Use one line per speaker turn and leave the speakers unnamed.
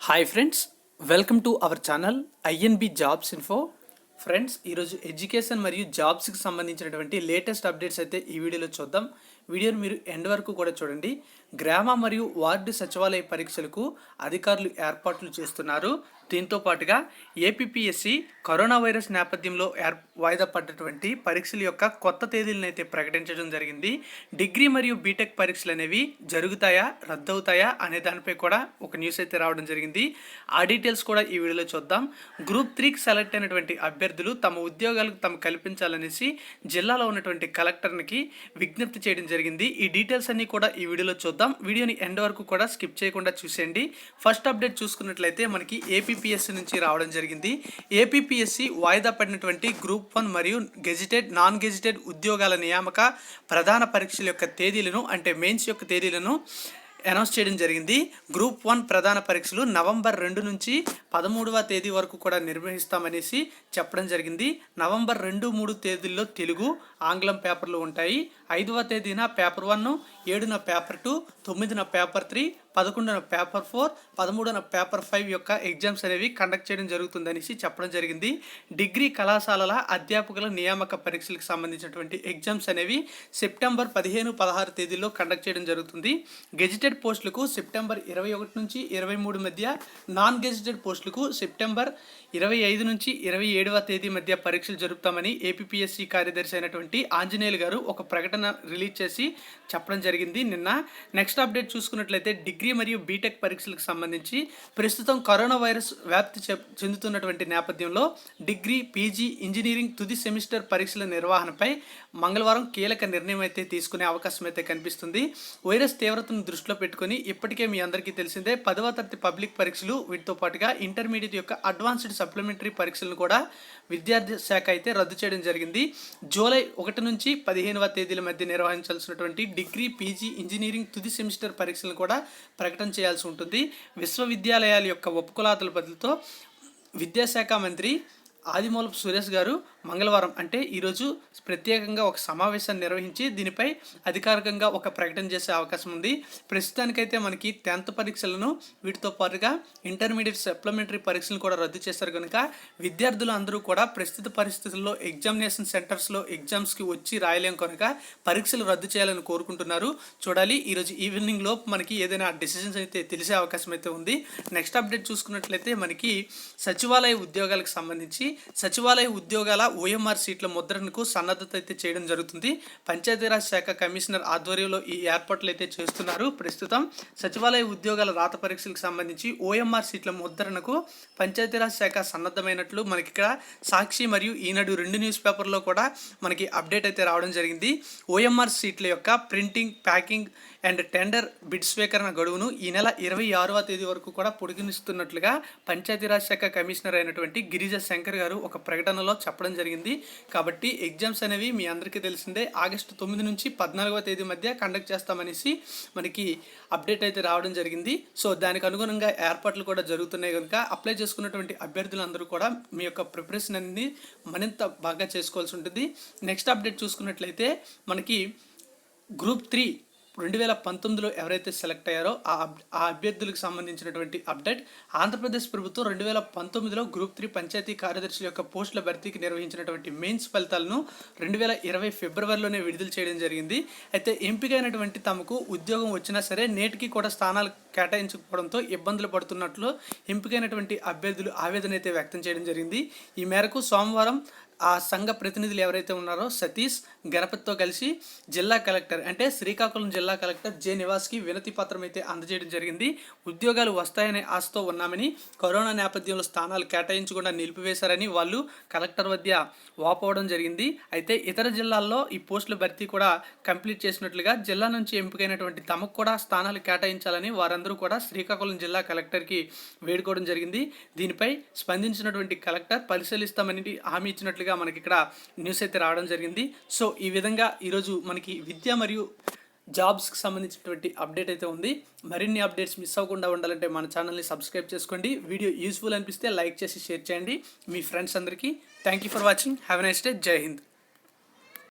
Hi friends, welcome to our channel INB jobs info. Friends, ఈరోజు education మరియు జాబ్స్కి సంబంధించినటువంటి లేటెస్ట్ అప్డేట్స్ అయితే ఈ వీడియోలో చూద్దాం. వీడియోని మీరు ఎండ్ వరకు కూడా చూడండి. గ్రామ మరియు వార్డు సచివాలయ పరీక్షలకు అధికారులు ఏర్పాట్లు చేస్తున్నారు. దీంతో పాటుగా ఏపీఎస్సి కరోనా వైరస్ నేపథ్యంలో వాయిదా పడ్డటువంటి పరీక్షల యొక్క కొత్త తేదీలను అయితే ప్రకటించడం జరిగింది. డిగ్రీ మరియు బీటెక్ పరీక్షలు అనేవి జరుగుతాయా, రద్దవుతాయా అనే దానిపై కూడా ఒక న్యూస్ అయితే రావడం జరిగింది. ఆ డీటెయిల్స్ కూడా ఈ వీడియోలో చూద్దాం. గ్రూప్ 3కి సెలెక్ట్ అయినటువంటి అభ్యర్థులు తమ ఉద్యోగాలకు తమ కల్పించాలనేసి జిల్లాలో ఉన్నటువంటి కలెక్టర్కి విజ్ఞప్తి చేయడం జరిగింది. ఈ డీటెయిల్స్ అన్ని కూడా ఈ వీడియోలో చూద్దాం. వీడియోని ఎండ్ వరకు కూడా స్కిప్ చేయకుండా చూసేయండి. ఫస్ట్ అప్డేట్ చూసుకున్నట్లయితే మనకి ఏపీఎస్సి నుంచి రావడం జరిగింది. ఏపీఎస్సి వాయిదా పడినటువంటి గ్రూప్ 1 మరియు గెజిటెడ్, నాన్ గెజిటెడ్ ఉద్యోగాల నియామక ప్రధాన పరీక్షల యొక్క తేదీలను, అంటే మెయిన్స్ యొక్క తేదీలను అనౌన్స్ చేయడం జరిగింది. గ్రూప్ 1 ప్రధాన పరీక్షలు నవంబర్ 2 నుంచి 13వ తేదీ వరకు కూడా నిర్వహిస్తామనేసి చెప్పడం జరిగింది. నవంబర్ 2, 3 తేదీల్లో తెలుగు, ఆంగ్లం పేపర్లు ఉంటాయి. 5వ తేదీన పేపర్ 1, 7న పేపర్ 2, 9న పేపర్ 3, 11న పేపర్ 4, 13న పేపర్ 5 యొక్క ఎగ్జామ్స్ అనేవి కండక్ట్ చేయడం జరుగుతుందనేసి చెప్పడం జరిగింది. డిగ్రీ కళాశాలల అధ్యాపకుల నియామక పరీక్షలకు సంబంధించినటువంటి ఎగ్జామ్స్ అనేవి సెప్టెంబర్ 15, 16 తేదీల్లో కండక్ట్ చేయడం జరుగుతుంది. గెజిటెడ్ పోస్టులకు సెప్టెంబర్ 21 నుంచి 23 మధ్య, నాన్ గెజిటెడ్ పోస్టులకు సెప్టెంబర్ 25 నుంచి 27వ తేదీ మధ్య పరీక్షలు జరుపుతామని ఏపీఎస్సి కార్యదర్శి అయినటువంటి ఆంజనేయులు గారు ఒక ప్రకటన రిలీజ్ చేసి చెప్పడం జరిగింది నిన్న. నెక్స్ట్ అప్డేట్ చూసుకున్నట్లయితే డిగ్రీ మరియు బీటెక్ పరీక్షలకు సంబంధించి ప్రస్తుతం కరోనా వైరస్ వ్యాప్తి చెందుతున్నటువంటి నేపథ్యంలో డిగ్రీ, పీజీ, ఇంజనీరింగ్ తుది సెమిస్టర్ పరీక్షల నిర్వహణపై మంగళవారం కీలక నిర్ణయం అయితే తీసుకునే అవకాశం అయితే కనిపిస్తుంది. వైరస్ తీవ్రతను దృష్టిలో పెట్టుకుని ఇప్పటికే మీ అందరికీ తెలిసిందే 10వ తరగతి పబ్లిక్ పరీక్షలు, వీటితో పాటుగా ఇంటర్మీడియట్ యొక్క అడ్వాన్స్డ్ సప్లిమెంటరీ పరీక్షలను కూడా విద్యార్థి శాఖ అయితే రద్దు చేయడం జరిగింది. జూలై 1 నుంచి 15వ తేదీల మధ్య నిర్వహించాల్సినటువంటి డిగ్రీ, పీజీ, ఇంజనీరింగ్ తుది సెమిస్టర్ పరీక్షలను కూడా ప్రకటన చేయాల్సి ఉంటుంది. విశ్వవిద్యాలయాల యొక్క ఒప్పుకోలాతల బదులుతో విద్యాశాఖ మంత్రి ఆదిమూలపు సురేష్ గారు మంగళవారం, అంటే ఈరోజు ప్రత్యేకంగా ఒక సమావేశాన్ని నిర్వహించి దీనిపై అధికారికంగా ఒక ప్రకటన చేసే అవకాశం ఉంది. ప్రస్తుతానికైతే మనకి 10th పరీక్షలను, వీటితో పాటుగా ఇంటర్మీడియట్ సప్లిమెంటరీ పరీక్షలను కూడా రద్దు చేశారు కనుక విద్యార్థులు అందరూ కూడా ప్రస్తుత పరిస్థితుల్లో ఎగ్జామినేషన్ సెంటర్స్లో ఎగ్జామ్స్కి వచ్చి రాయలేం కనుక పరీక్షలు రద్దు చేయాలని కోరుకుంటున్నారు. చూడాలి, ఈరోజు ఈవినింగ్ లోపు మనకి ఏదైనా డెసిషన్స్ అయితే తెలిసే అవకాశం అయితే ఉంది. నెక్స్ట్ అప్డేట్ చూసుకున్నట్లయితే మనకి సచివాలయ ఉద్యోగాలకు సంబంధించి సచివాలయ ఉద్యోగాల ఓఎంఆర్ సీట్ల ముద్రణకు సన్నద్ధత అయితే చేయడం జరుగుతుంది. పంచాయతీరాజ్ శాఖ కమిషనర్ ఆధ్వర్యంలో ఈ ఏర్పాట్లు అయితే చేస్తున్నారు. ప్రస్తుతం సచివాలయ ఉద్యోగాల రాత పరీక్షలకు సంబంధించి ఓఎంఆర్ సీట్ల ముద్రణకు పంచాయతీరాజ్ శాఖ సన్నద్ధమైనట్లు మనకి ఇక్కడ సాక్షి మరియు ఈనాడు 2 న్యూస్ పేపర్లో కూడా మనకి అప్డేట్ అయితే రావడం జరిగింది. ఓఎంఆర్ సీట్ల యొక్క printing, packing and tender bid స్వీకరణ గడువును ఈ నెల 26వ తేదీ వరకు కూడా పొడిగిస్తున్నట్లుగా పంచాయతీరాజ్ శాఖ కమిషనర్ అయినటువంటి గిరిజా శంకర్ గారు ఒక ప్రకటనలో చెప్పడం జరిగింది. కాబట్టి ఎగ్జామ్స్ అనేవి మీ అందరికీ తెలిసిందే ఆగస్టు 9 నుంచి 14వ తేదీ మధ్య కండక్ట్ చేస్తామనేసి మనకి అప్డేట్ అయితే రావడం జరిగింది. సో దానికి అనుగుణంగా ఏర్పాట్లు కూడా జరుగుతున్నాయి కనుక అప్లై చేసుకున్నటువంటి అభ్యర్థులందరూ కూడా మీ యొక్క ప్రిపరేషన్ అనేది మరింత బాగా చేసుకోవాల్సి ఉంటుంది. నెక్స్ట్ అప్డేట్ చూసుకున్నట్లయితే మనకి గ్రూప్ 3 2019లో ఎవరైతే సెలెక్ట్ అయ్యారో ఆ అభ్యర్థులకు సంబంధించినటువంటి అప్డేట్. ఆంధ్రప్రదేశ్ ప్రభుత్వం 2019లో గ్రూప్ 3 పంచాయతీ కార్యదర్శుల యొక్క పోస్టుల భర్తీకి నిర్వహించినటువంటి మెయిన్స్ ఫలితాలను 2020 ఫిబ్రవరిలోనే విడుదల చేయడం జరిగింది. అయితే ఎంపికైనటువంటి తమకు ఉద్యోగం వచ్చినా సరే నేటికి కూడా స్థానాలు కేటాయించకపోవడంతో ఇబ్బందులు పడుతున్నట్లు ఎంపికైనటువంటి అభ్యర్థులు ఆవేదన అయితే వ్యక్తం చేయడం జరిగింది. ఈ మేరకు సోమవారం ఆ సంఘ ప్రతినిధులు ఎవరైతే ఉన్నారో సతీష్, గణపతితో కలిసి జిల్లా కలెక్టర్, అంటే శ్రీకాకుళం జిల్లా కలెక్టర్ జె నివాస్కి వినతి పత్రం అయితే అందజేయడం జరిగింది. ఉద్యోగాలు వస్తాయనే ఆశతో ఉన్నామని, కరోనా నేపథ్యంలో స్థానాలు కేటాయించకుండా నిలిపివేశారని వాళ్ళు కలెక్టర్ వద్ద వాపోవడం జరిగింది. అయితే ఇతర జిల్లాల్లో ఈ పోస్టుల భర్తీ కూడా కంప్లీట్ చేసినట్లుగా జిల్లా నుంచి ఎంపికైనటువంటి తమకు కూడా స్థానాలు కేటాయించాలని వారందరూ కూడా శ్రీకాకుళం జిల్లా కలెక్టర్కి వేడుకోవడం జరిగింది. దీనిపై స్పందించినటువంటి కలెక్టర్ పరిశీలిస్తామని హామీ ఇచ్చినట్లుగా మనకి ఇక్కడ న్యూస్ అయితే రావడం జరిగింది. సో ఈ విధంగా ఈరోజు మనకి విద్య మరియు జాబ్స్కి సంబంధించినటువంటి అప్డేట్ అయితే ఉంది. మరిన్ని అప్డేట్స్ మిస్ అవ్వకుండా ఉండాలంటే మన ఛానల్ని సబ్స్క్రైబ్ చేసుకోండి. వీడియో యూస్ఫుల్ అనిపిస్తే లైక్ చేసి షేర్ చేయండి మీ ఫ్రెండ్స్ అందరికీ. Thank you for watching. Have a nice day. జై హింద్.